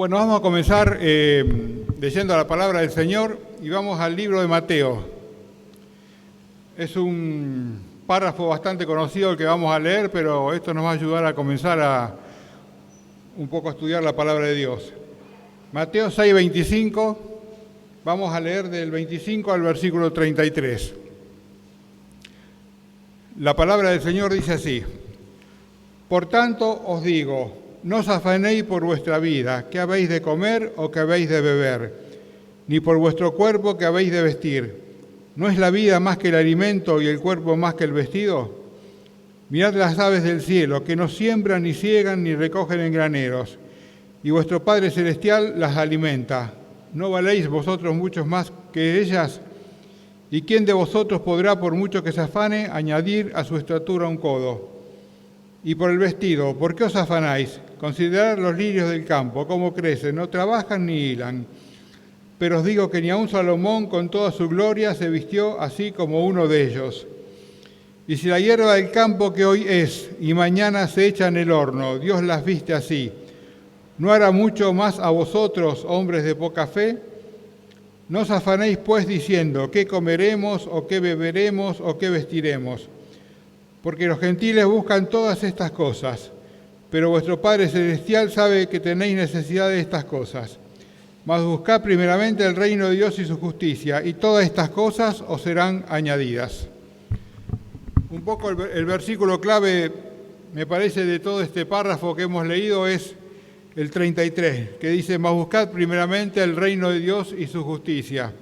Bueno, vamos a comenzar leyendo la palabra del Señor y vamos al libro de Mateo. Es un párrafo bastante conocido el que vamos a leer, pero esto nos va a ayudar a comenzar un poco a estudiar la palabra de Dios. Mateo 6:25, vamos a leer del 25 al versículo 33. La palabra del Señor dice así: Por tanto os digo, no os afanéis por vuestra vida, qué habéis de comer o qué habéis de beber, ni por vuestro cuerpo qué habéis de vestir. ¿No es la vida más que el alimento y el cuerpo más que el vestido? Mirad las aves del cielo, que no siembran, ni siegan, ni recogen en graneros, y vuestro Padre Celestial las alimenta. ¿No valéis vosotros muchos más que ellas? ¿Y quién de vosotros podrá, por mucho que se afane, añadir a su estatura un codo? Y por el vestido, ¿por qué os afanáis? Considerad los lirios del campo, cómo crecen, no trabajan ni hilan. Pero os digo que ni aun Salomón con toda su gloria se vistió así como uno de ellos. Y si la hierba del campo que hoy es y mañana se echa en el horno, Dios las viste así, ¿no hará mucho más a vosotros, hombres de poca fe? No os afanéis pues diciendo, ¿qué comeremos o qué beberemos o qué vestiremos? Porque los gentiles buscan todas estas cosas, pero vuestro Padre Celestial sabe que tenéis necesidad de estas cosas. Mas buscad primeramente el reino de Dios y su justicia, y todas estas cosas os serán añadidas. Un poco el versículo clave, me parece, de todo este párrafo que hemos leído es el 33, que dice: mas buscad primeramente el reino de Dios y su justicia,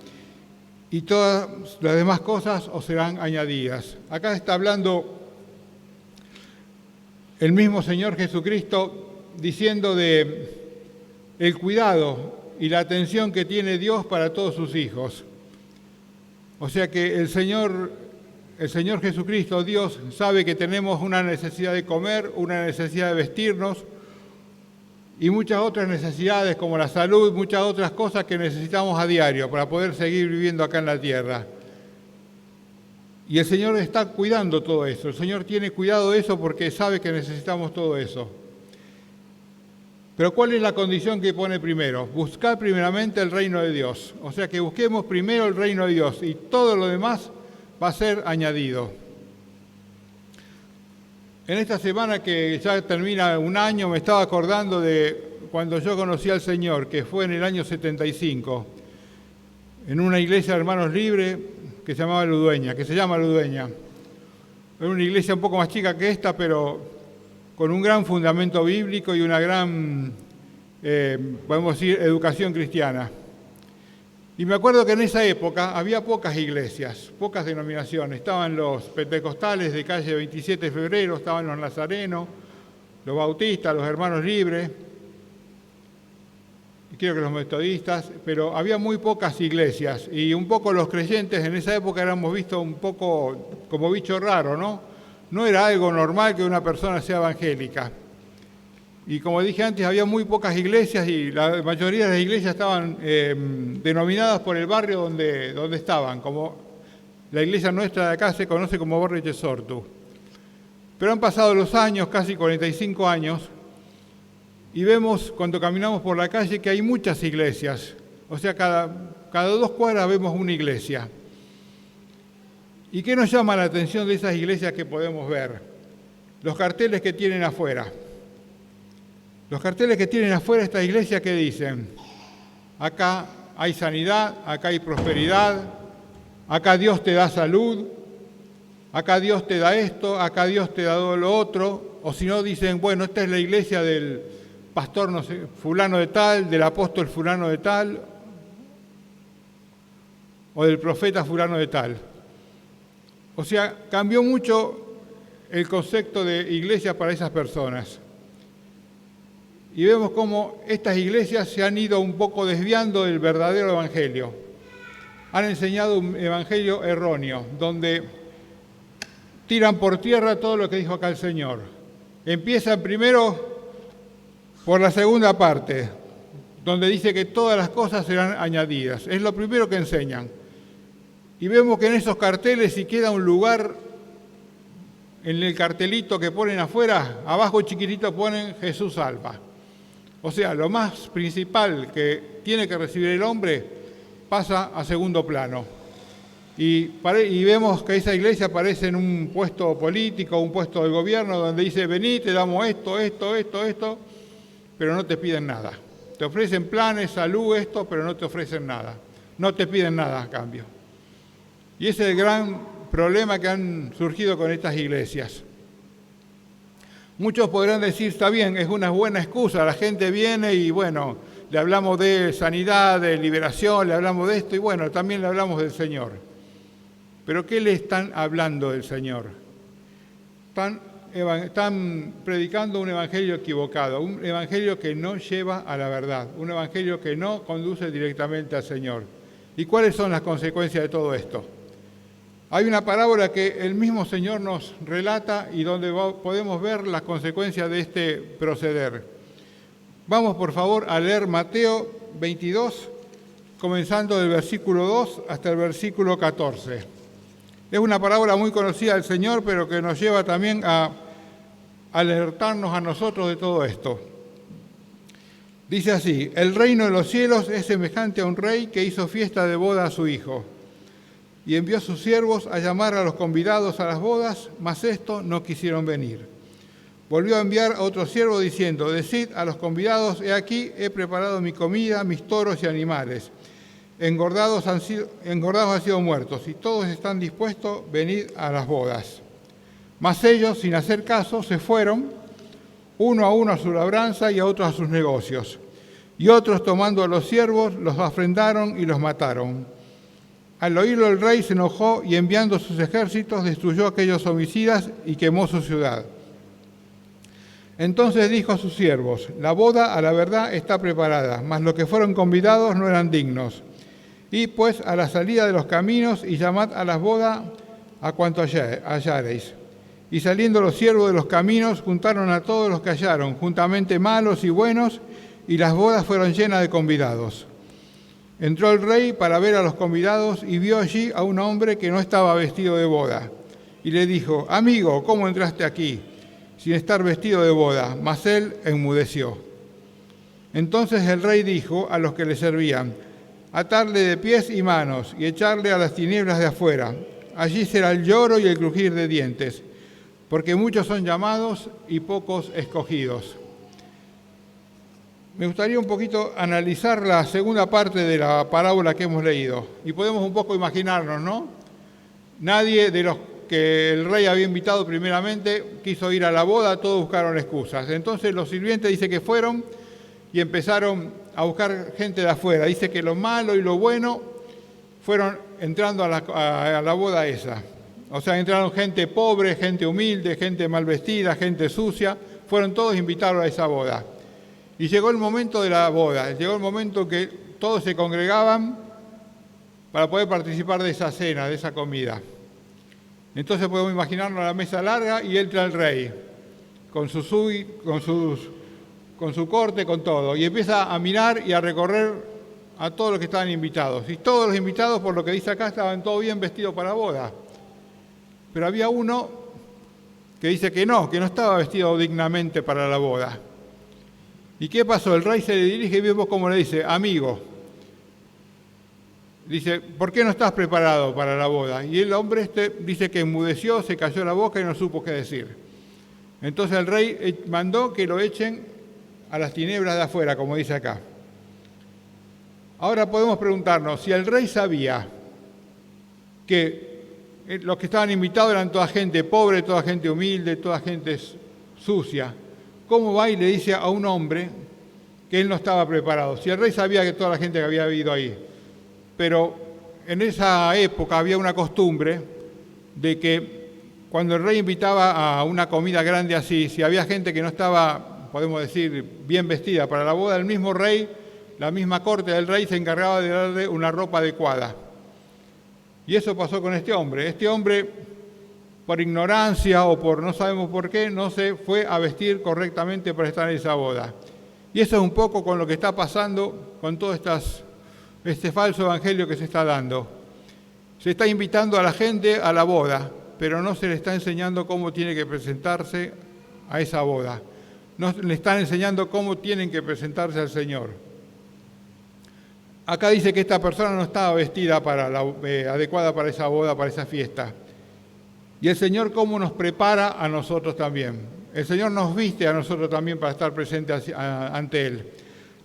y todas las demás cosas os serán añadidas. Acá está hablando el mismo Señor Jesucristo diciendo de el cuidado y la atención que tiene Dios para todos sus hijos. O sea que el Señor Jesucristo, Dios, sabe que tenemos una necesidad de comer, una necesidad de vestirnos y muchas otras necesidades como la salud, muchas otras cosas que necesitamos a diario para poder seguir viviendo acá en la tierra. Y el Señor está cuidando todo eso. El Señor tiene cuidado de eso porque sabe que necesitamos todo eso. Pero ¿cuál es la condición que pone primero? Buscar primeramente el reino de Dios. O sea que busquemos primero el reino de Dios y todo lo demás va a ser añadido. En esta semana que ya termina un año me estaba acordando de cuando yo conocí al Señor, que fue en el año 75, en una iglesia de hermanos libres que se llama Ludueña. Era una iglesia un poco más chica que esta, pero con un gran fundamento bíblico y una gran, podemos decir, educación cristiana. Y me acuerdo que en esa época había pocas iglesias, pocas denominaciones. Estaban los pentecostales de calle 27 de febrero, estaban los nazarenos, los bautistas, los hermanos libres, y creo que los metodistas, pero había muy pocas iglesias. Y un poco los creyentes en esa época éramos vistos un poco como bicho raro, ¿no? No era algo normal que una persona sea evangélica. Y como dije antes, había muy pocas iglesias y la mayoría de las iglesias estaban denominadas por el barrio donde estaban, como la iglesia nuestra de acá se conoce como Barrio Chesortu. Pero han pasado los años, casi 45 años, y vemos cuando caminamos por la calle que hay muchas iglesias. O sea, cada 2 cuadras vemos una iglesia. ¿Y qué nos llama la atención de esas iglesias que podemos ver? Los carteles que tienen afuera. Los carteles que tienen afuera esta iglesia, ¿qué dicen? Acá hay sanidad, acá hay prosperidad, acá Dios te da salud, acá Dios te da esto, acá Dios te da lo otro. O si no, dicen, bueno, esta es la iglesia del pastor no sé, fulano de tal, del apóstol fulano de tal, o del profeta fulano de tal. O sea, cambió mucho el concepto de iglesia para esas personas. Y vemos cómo estas iglesias se han ido un poco desviando del verdadero evangelio. Han enseñado un evangelio erróneo, donde tiran por tierra todo lo que dijo acá el Señor. Empiezan primero por la segunda parte, donde dice que todas las cosas serán añadidas. Es lo primero que enseñan. Y vemos que en esos carteles, si queda un lugar, en el cartelito que ponen afuera, abajo chiquitito ponen Jesús salva. O sea, lo más principal que tiene que recibir el hombre pasa a segundo plano. Y vemos que esa iglesia aparece en un puesto político, un puesto de gobierno, donde dice, vení, te damos esto, pero no te piden nada. Te ofrecen planes, salud, pero no te ofrecen nada. No te piden nada a cambio. Y ese es el gran problema que han surgido con estas iglesias. Muchos podrán decir, está bien, es una buena excusa, la gente viene y bueno, le hablamos de sanidad, de liberación, le hablamos de esto y bueno, también le hablamos del Señor. Pero ¿qué le están hablando del Señor? Están predicando un evangelio equivocado, un evangelio que no lleva a la verdad, un evangelio que no conduce directamente al Señor. ¿Y cuáles son las consecuencias de todo esto? Hay una parábola que el mismo Señor nos relata y donde podemos ver las consecuencias de este proceder. Vamos, por favor, a leer Mateo 22, comenzando del versículo 2 hasta el versículo 14. Es una parábola muy conocida del Señor, pero que nos lleva también a alertarnos a nosotros de todo esto. Dice así, el reino de los cielos es semejante a un rey que hizo fiesta de boda a su hijo. Y envió a sus siervos a llamar a los convidados a las bodas, mas estos no quisieron venir. Volvió a enviar a otro siervo diciendo, decid a los convidados, he aquí, he preparado mi comida, mis toros y animales. Engordados han sido muertos, y todos están dispuestos, venid a las bodas. Mas ellos, sin hacer caso, se fueron, uno a su labranza y a otros a sus negocios. Y otros, tomando a los siervos, los afrendaron y los mataron. Al oírlo el rey se enojó y enviando sus ejércitos destruyó a aquellos homicidas y quemó su ciudad. Entonces dijo a sus siervos, la boda a la verdad está preparada, mas los que fueron convidados no eran dignos. Y pues a la salida de los caminos y llamad a las bodas a cuanto hallareis. Y saliendo los siervos de los caminos juntaron a todos los que hallaron, juntamente malos y buenos, y las bodas fueron llenas de convidados. Entró el rey para ver a los convidados y vio allí a un hombre que no estaba vestido de boda. Y le dijo, amigo, ¿cómo entraste aquí sin estar vestido de boda? Mas él enmudeció. Entonces el rey dijo a los que le servían, atarle de pies y manos y echarle a las tinieblas de afuera. Allí será el lloro y el crujir de dientes, porque muchos son llamados y pocos escogidos. Me gustaría un poquito analizar la segunda parte de la parábola que hemos leído. Y podemos un poco imaginarnos, ¿no? Nadie de los que el rey había invitado primeramente quiso ir a la boda, todos buscaron excusas. Entonces los sirvientes dice que fueron y empezaron a buscar gente de afuera. Dice que lo malo y lo bueno fueron entrando a la boda esa. O sea, entraron gente pobre, gente humilde, gente mal vestida, gente sucia. Fueron todos invitados a esa boda. Y llegó el momento de la boda, llegó el momento que todos se congregaban para poder participar de esa cena, de esa comida. Entonces podemos imaginarnos a la mesa larga y entra el rey, con su corte, con todo, y empieza a mirar y a recorrer a todos los que estaban invitados. Y todos los invitados, por lo que dice acá, estaban todos bien vestidos para la boda. Pero había uno que dice que no estaba vestido dignamente para la boda. ¿Y qué pasó? El rey se le dirige y vemos cómo le dice, amigo. Dice, ¿por qué no estás preparado para la boda? Y el hombre dice que enmudeció, se cayó la boca y no supo qué decir. Entonces el rey mandó que lo echen a las tinieblas de afuera, como dice acá. Ahora podemos preguntarnos, si el rey sabía que los que estaban invitados eran toda gente pobre, toda gente humilde, toda gente sucia, ¿cómo va y le dice a un hombre que él no estaba preparado? Si el rey sabía que toda la gente que había ido ahí. Pero en esa época había una costumbre de que cuando el rey invitaba a una comida grande así, si había gente que no estaba, podemos decir, bien vestida para la boda, el mismo rey, la misma corte del rey se encargaba de darle una ropa adecuada. Y eso pasó con este hombre. Este hombre, por ignorancia o por no sabemos por qué, no se fue a vestir correctamente para estar en esa boda. Y eso es un poco con lo que está pasando con todo este falso evangelio que se está dando. Se está invitando a la gente a la boda, pero no se le está enseñando cómo tiene que presentarse a esa boda. le están enseñando cómo tienen que presentarse al Señor. Acá dice que esta persona no estaba vestida adecuada para esa boda, para esa fiesta. Y el Señor cómo nos prepara a nosotros también. El Señor nos viste a nosotros también para estar presentes ante Él.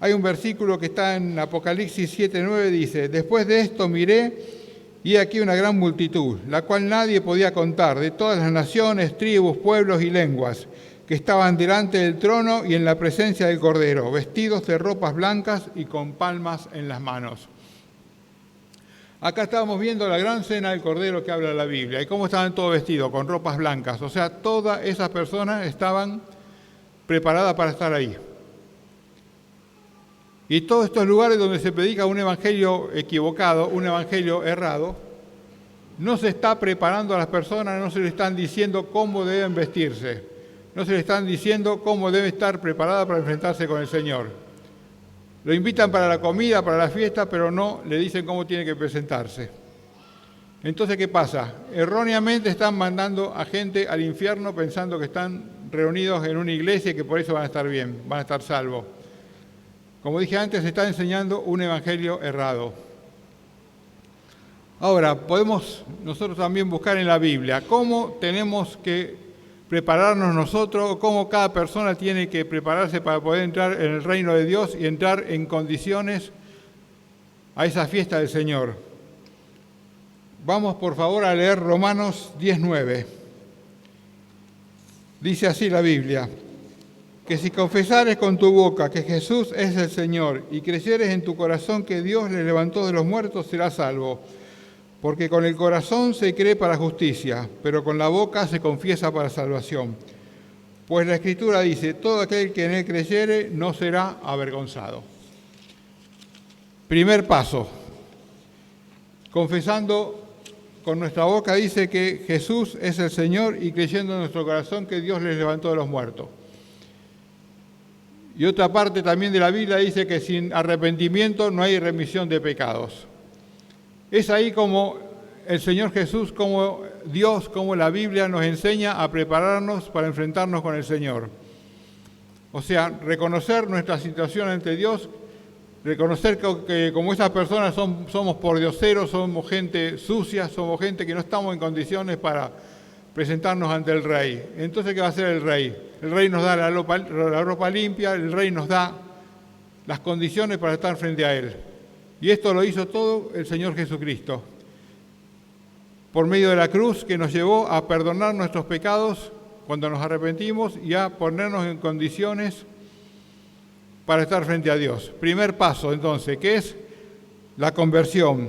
Hay un versículo que está en Apocalipsis 7:9, dice: después de esto miré, y aquí una gran multitud, la cual nadie podía contar, de todas las naciones, tribus, pueblos y lenguas, que estaban delante del trono y en la presencia del Cordero, vestidos de ropas blancas y con palmas en las manos. Acá estábamos viendo la gran cena del Cordero que habla la Biblia, y cómo estaban todos vestidos, con ropas blancas. O sea, todas esas personas estaban preparadas para estar ahí. Y todos estos lugares donde se predica un evangelio equivocado, un evangelio errado, no se está preparando a las personas, no se les están diciendo cómo deben vestirse. No se le están diciendo cómo debe estar preparada para enfrentarse con el Señor. Lo invitan para la comida, para la fiesta, pero no le dicen cómo tiene que presentarse. Entonces, ¿qué pasa? Erróneamente están mandando a gente al infierno pensando que están reunidos en una iglesia y que por eso van a estar bien, van a estar salvos. Como dije antes, se está enseñando un evangelio errado. Ahora, podemos nosotros también buscar en la Biblia cómo tenemos que prepararnos nosotros, cómo cada persona tiene que prepararse para poder entrar en el reino de Dios y entrar en condiciones a esa fiesta del Señor. Vamos por favor a leer Romanos 10:9. Dice así la Biblia: que si confesares con tu boca que Jesús es el Señor y creyeres en tu corazón que Dios le levantó de los muertos, serás salvo. Porque con el corazón se cree para justicia, pero con la boca se confiesa para salvación. Pues la Escritura dice: todo aquel que en él creyere no será avergonzado. Primer paso. Confesando con nuestra boca dice que Jesús es el Señor y creyendo en nuestro corazón que Dios les levantó de los muertos. Y otra parte también de la Biblia dice que sin arrepentimiento no hay remisión de pecados. Es ahí como el Señor Jesús, como Dios, como la Biblia nos enseña a prepararnos para enfrentarnos con el Señor. O sea, reconocer nuestra situación ante Dios, reconocer que como esas personas somos pordioseros, somos gente sucia, somos gente que no estamos en condiciones para presentarnos ante el Rey. Entonces, ¿qué va a hacer el Rey? El Rey nos da la ropa limpia, el Rey nos da las condiciones para estar frente a Él. Y esto lo hizo todo el Señor Jesucristo, por medio de la cruz que nos llevó a perdonar nuestros pecados cuando nos arrepentimos y a ponernos en condiciones para estar frente a Dios. Primer paso, entonces, que es la conversión.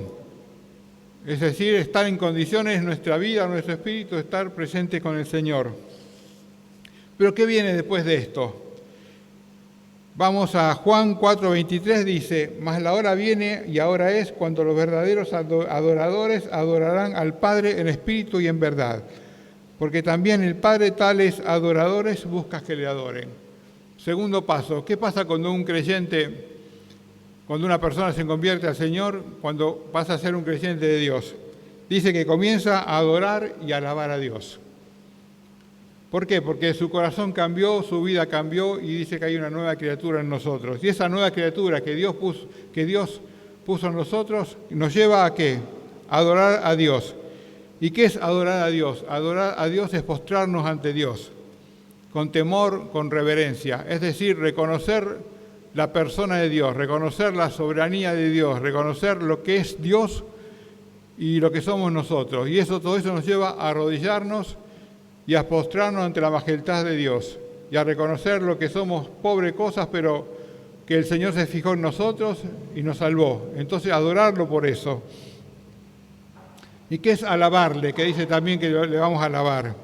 Es decir, estar en condiciones, nuestra vida, nuestro espíritu, estar presente con el Señor. Pero ¿qué viene después de esto? Vamos a Juan 4:23, dice: mas la hora viene y ahora es cuando los verdaderos adoradores adorarán al Padre en espíritu y en verdad, porque también el Padre tales adoradores busca que le adoren. Segundo paso, ¿qué pasa cuando un creyente, cuando una persona se convierte al Señor, cuando pasa a ser un creyente de Dios? Dice que comienza a adorar y a alabar a Dios. ¿Por qué? Porque su corazón cambió, su vida cambió y dice que hay una nueva criatura en nosotros. Y esa nueva criatura que Dios puso en nosotros nos lleva ¿a qué? A adorar a Dios. ¿Y qué es adorar a Dios? Adorar a Dios es postrarnos ante Dios, con temor, con reverencia. Es decir, reconocer la persona de Dios, reconocer la soberanía de Dios, reconocer lo que es Dios y lo que somos nosotros. Y todo eso nos lleva a arrodillarnos y a postrarnos ante la majestad de Dios y a reconocer lo que somos pobres cosas, pero que el Señor se fijó en nosotros y nos salvó. Entonces, adorarlo por eso. ¿Y qué es alabarle? Que dice también que le vamos a alabar.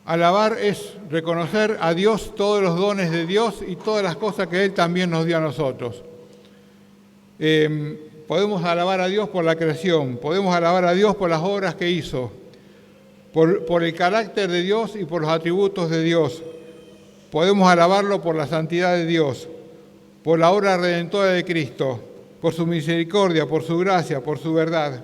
Alabar es reconocer a Dios todos los dones de Dios y todas las cosas que Él también nos dio a nosotros. Podemos alabar a Dios por la creación, podemos alabar a Dios por las obras que hizo, por el carácter de Dios y por los atributos de Dios. Podemos alabarlo por la santidad de Dios, por la obra redentora de Cristo, por su misericordia, por su gracia, por su verdad.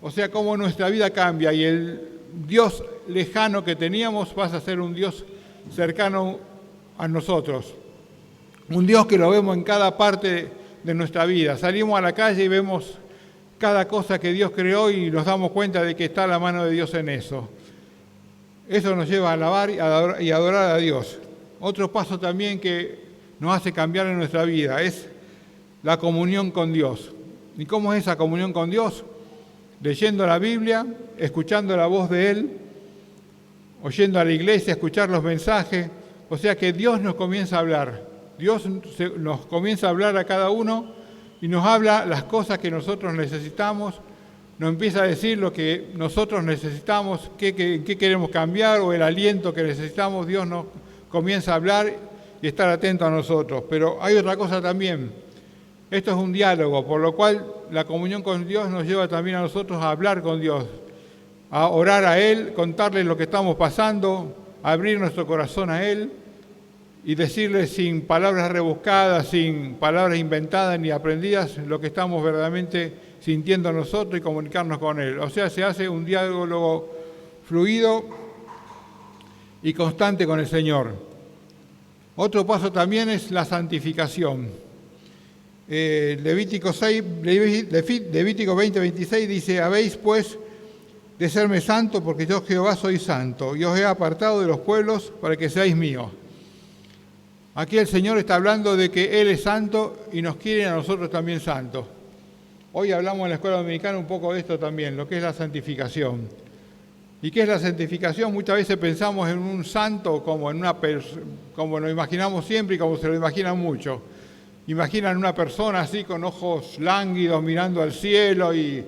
O sea, cómo nuestra vida cambia y el Dios lejano que teníamos pasa a ser un Dios cercano a nosotros. Un Dios que lo vemos en cada parte de nuestra vida. Salimos a la calle y vemos cada cosa que Dios creó y nos damos cuenta de que está la mano de Dios en eso. Eso nos lleva a alabar y adorar a Dios. Otro paso también que nos hace cambiar en nuestra vida es la comunión con Dios. ¿Y cómo es esa comunión con Dios? Leyendo la Biblia, escuchando la voz de Él, oyendo a la iglesia, escuchar los mensajes. O sea que Dios nos comienza a hablar. Dios nos comienza a hablar a cada uno y nos habla las cosas que nosotros necesitamos, nos empieza a decir lo que nosotros necesitamos, qué queremos cambiar o el aliento que necesitamos. Dios nos comienza a hablar y estar atento a nosotros. Pero hay otra cosa también. Esto es un diálogo, por lo cual la comunión con Dios nos lleva también a nosotros a hablar con Dios, a orar a Él, contarle lo que estamos pasando, a abrir nuestro corazón a Él y decirle sin palabras rebuscadas, sin palabras inventadas ni aprendidas, lo que estamos verdaderamente sintiendo nosotros y comunicarnos con Él. O sea, se hace un diálogo fluido y constante con el Señor. Otro paso también es la santificación. Levítico 20:26 dice: habéis pues de serme santo, porque yo Jehová soy santo, y os he apartado de los pueblos para que seáis míos. Aquí el Señor está hablando de que Él es santo y nos quiere a nosotros también santos. Hoy hablamos en la escuela dominicana un poco de esto también, lo que es la santificación. ¿Y qué es la santificación? Muchas veces pensamos en un santo como como lo imaginamos siempre y como se lo imaginan muchos. Imaginan una persona así con ojos lánguidos mirando al cielo y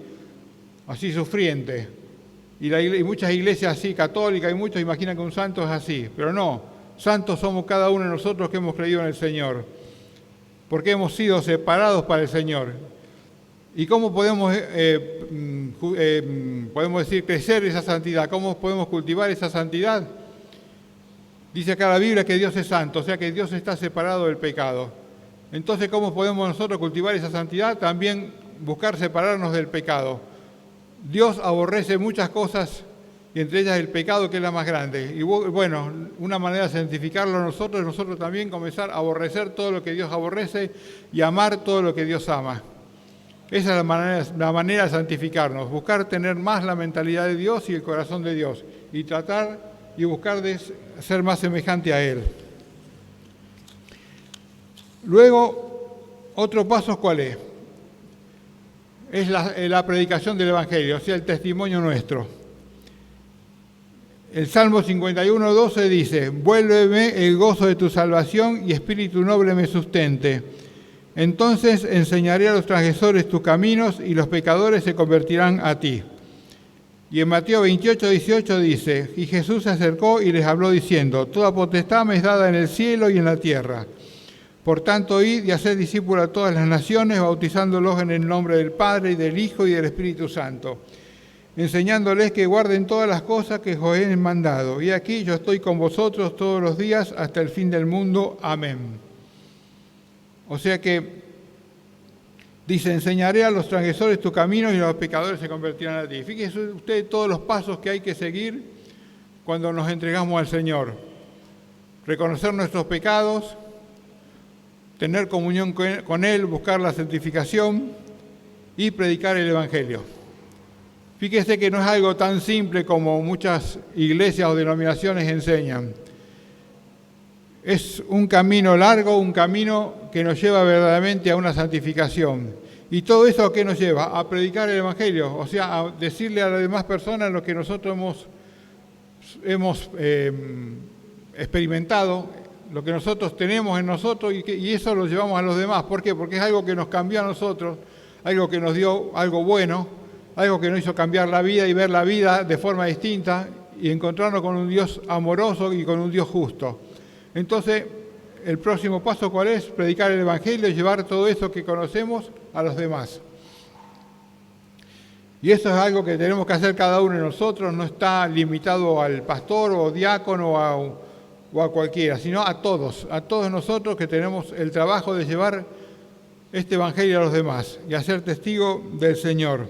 así sufriente. Y muchas iglesias así católicas y muchos imaginan que un santo es así, pero no. Santos somos cada uno de nosotros que hemos creído en el Señor, porque hemos sido separados para el Señor. ¿Y cómo podemos decir crecer esa santidad? ¿Cómo podemos cultivar esa santidad? Dice acá la Biblia que Dios es santo, o sea que Dios está separado del pecado. Entonces, ¿cómo podemos nosotros cultivar esa santidad? También buscar separarnos del pecado. Dios aborrece muchas cosas, y entre ellas el pecado, que es la más grande. Y bueno, una manera de santificarlo nosotros es nosotros también comenzar a aborrecer todo lo que Dios aborrece y amar todo lo que Dios ama. Esa es la manera de santificarnos, buscar tener más la mentalidad de Dios y el corazón de Dios, y tratar y buscar de ser más semejante a Él. Luego, otro paso, ¿cuál es? Es la predicación del Evangelio, o sea, el testimonio nuestro. El Salmo 51:12 dice: vuélveme el gozo de tu salvación y espíritu noble me sustente. Entonces enseñaré a los transgresores tus caminos y los pecadores se convertirán a ti. Y en Mateo 28:18 dice: y Jesús se acercó y les habló diciendo: toda potestad me es dada en el cielo y en la tierra. Por tanto, id y haced discípulos a todas las naciones, bautizándolos en el nombre del Padre, y del Hijo, y del Espíritu Santo, enseñándoles que guarden todas las cosas que os he mandado. Y aquí yo estoy con vosotros todos los días hasta el fin del mundo. Amén. O sea que dice: enseñaré a los transgresores tus caminos y los pecadores se convertirán a ti. Fíjense ustedes todos los pasos que hay que seguir cuando nos entregamos al Señor. Reconocer nuestros pecados, tener comunión con Él, buscar la santificación y predicar el Evangelio. Fíjese que no es algo tan simple como muchas iglesias o denominaciones enseñan. Es un camino largo, un camino que nos lleva verdaderamente a una santificación. ¿Y todo eso a qué nos lleva? A predicar el Evangelio, o sea, a decirle a las demás personas lo que nosotros hemos experimentado, lo que nosotros tenemos en nosotros, y eso lo llevamos a los demás. ¿Por qué? Porque es algo que nos cambió a nosotros, algo que nos dio algo bueno, algo que nos hizo cambiar la vida y ver la vida de forma distinta y encontrarnos con un Dios amoroso y con un Dios justo. Entonces, el próximo paso, ¿cuál es? Predicar el Evangelio y llevar todo eso que conocemos a los demás. Y eso es algo que tenemos que hacer cada uno de nosotros, no está limitado al pastor o diácono o a cualquiera, sino a todos nosotros que tenemos el trabajo de llevar este Evangelio a los demás y a ser testigo del Señor.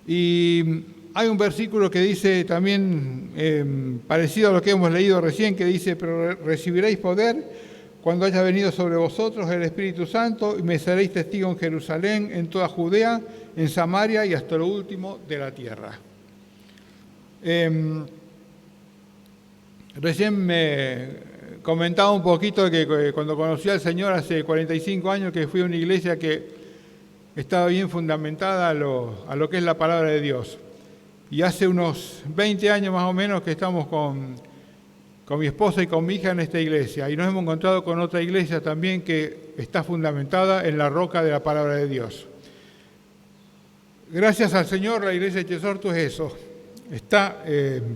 Y hay un versículo que dice también, parecido a lo que hemos leído recién, que dice, pero recibiréis poder cuando haya venido sobre vosotros el Espíritu Santo y me seréis testigo en Jerusalén, en toda Judea, en Samaria y hasta lo último de la tierra. Recién me comentaba un poquito que cuando conocí al Señor hace 45 años, que fui a una iglesia que estaba bien fundamentada a lo que es la palabra de Dios. Y hace unos 20 años más o menos que estamos con mi esposa y con mi hija en esta iglesia. Y nos hemos encontrado con otra iglesia también que está fundamentada en la roca de la palabra de Dios. Gracias al Señor, la iglesia de Echesortu es eso. Está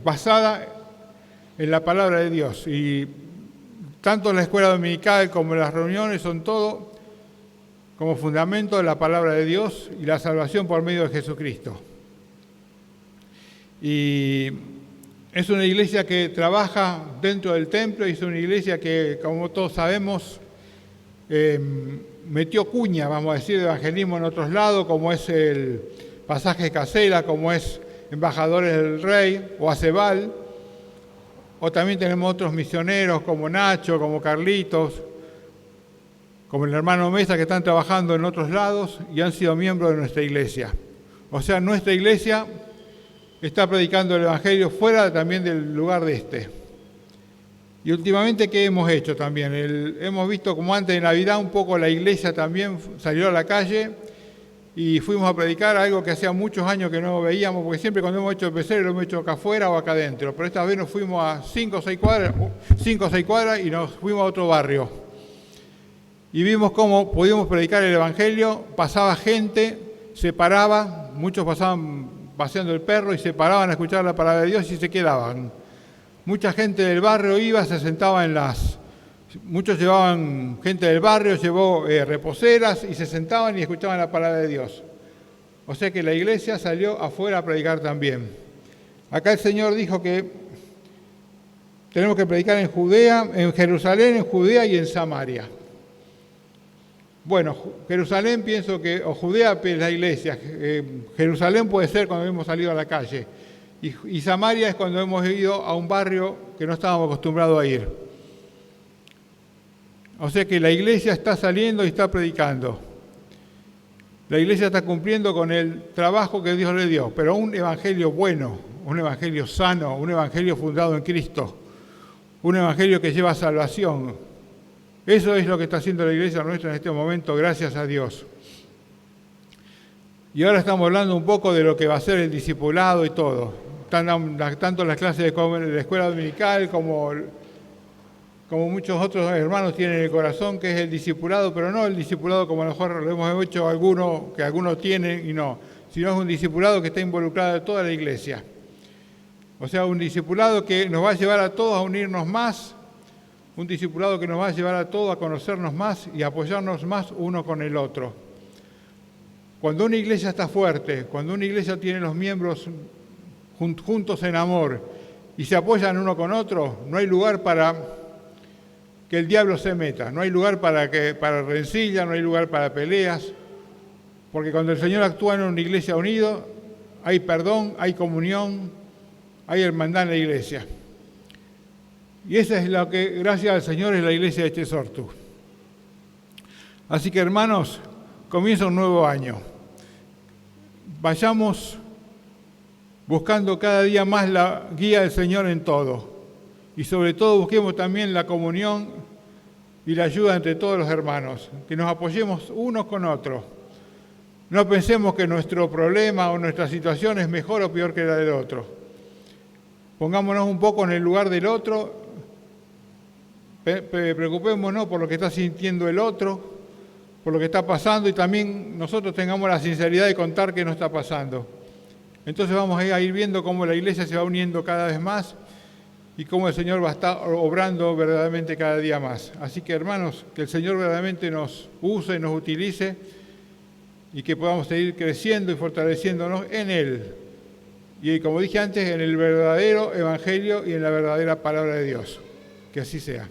basada en la palabra de Dios. Y tanto la escuela dominical como las reuniones son todo como fundamento de la palabra de Dios y la salvación por medio de Jesucristo. Y es una iglesia que trabaja dentro del templo y es una iglesia que, como todos sabemos, metió cuña, vamos a decir, de evangelismo en otros lados, como es el pasaje Casela, como es Embajadores del Rey o Acebal, o también tenemos otros misioneros como Nacho, como Carlitos, como el hermano Mesa, que están trabajando en otros lados y han sido miembros de nuestra iglesia. O sea, nuestra iglesia está predicando el Evangelio fuera también del lugar de este. Y últimamente, ¿qué hemos hecho también? Hemos visto como antes de Navidad un poco la iglesia también salió a la calle y fuimos a predicar algo que hacía muchos años que no veíamos, porque siempre cuando hemos hecho PCR lo hemos hecho acá afuera o acá adentro, pero esta vez nos fuimos a 5 o 6 cuadras y nos fuimos a otro barrio. Y vimos cómo podíamos predicar el Evangelio, pasaba gente, se paraba, muchos pasaban paseando el perro y se paraban a escuchar la palabra de Dios y se quedaban. Mucha gente del barrio iba, se sentaba muchos llevaban, gente del barrio llevó reposeras y se sentaban y escuchaban la palabra de Dios. O sea que la iglesia salió afuera a predicar también. Acá el Señor dijo que tenemos que predicar en Judea, en Jerusalén, en Judea y en Samaria. Bueno, Jerusalén pienso que, o Judea es la iglesia, Jerusalén puede ser cuando hemos salido a la calle, y Samaria es cuando hemos ido a un barrio que no estábamos acostumbrados a ir. O sea que la iglesia está saliendo y está predicando. La iglesia está cumpliendo con el trabajo que Dios le dio, pero un evangelio bueno, un evangelio sano, un evangelio fundado en Cristo, un evangelio que lleva salvación. Eso es lo que está haciendo la iglesia nuestra en este momento, gracias a Dios. Y ahora estamos hablando un poco de lo que va a ser el discipulado y todo. Tanto las clases de la escuela dominical como muchos otros hermanos tienen en el corazón, que es el discipulado, pero no el discipulado como a lo mejor lo hemos hecho que algunos tienen y no, sino es un discipulado que está involucrado en toda la iglesia. O sea, un discipulado que nos va a llevar a todos a unirnos más, un discipulado que nos va a llevar a todos a conocernos más y a apoyarnos más uno con el otro. Cuando una iglesia está fuerte, cuando una iglesia tiene los miembros juntos en amor y se apoyan uno con otro, no hay lugar para que el diablo se meta, no hay lugar para rencilla, no hay lugar para peleas, porque cuando el Señor actúa en una iglesia unida, hay perdón, hay comunión, hay hermandad en la iglesia. Y eso es lo que, gracias al Señor, es la iglesia de Echesortu. Así que, hermanos, comienza un nuevo año. Vayamos buscando cada día más la guía del Señor en todo. Y sobre todo busquemos también la comunión y la ayuda entre todos los hermanos. Que nos apoyemos unos con otros. No pensemos que nuestro problema o nuestra situación es mejor o peor que la del otro. Pongámonos un poco en el lugar del otro. Preocupémonos por lo que está sintiendo el otro, por lo que está pasando y también nosotros tengamos la sinceridad de contar qué nos está pasando. Entonces vamos a ir viendo cómo la iglesia se va uniendo cada vez más y cómo el Señor va a estar obrando verdaderamente cada día más. Así que, hermanos, que el Señor verdaderamente nos use y nos utilice y que podamos seguir creciendo y fortaleciéndonos en Él. Y como dije antes, en el verdadero evangelio y en la verdadera palabra de Dios. Que así sea.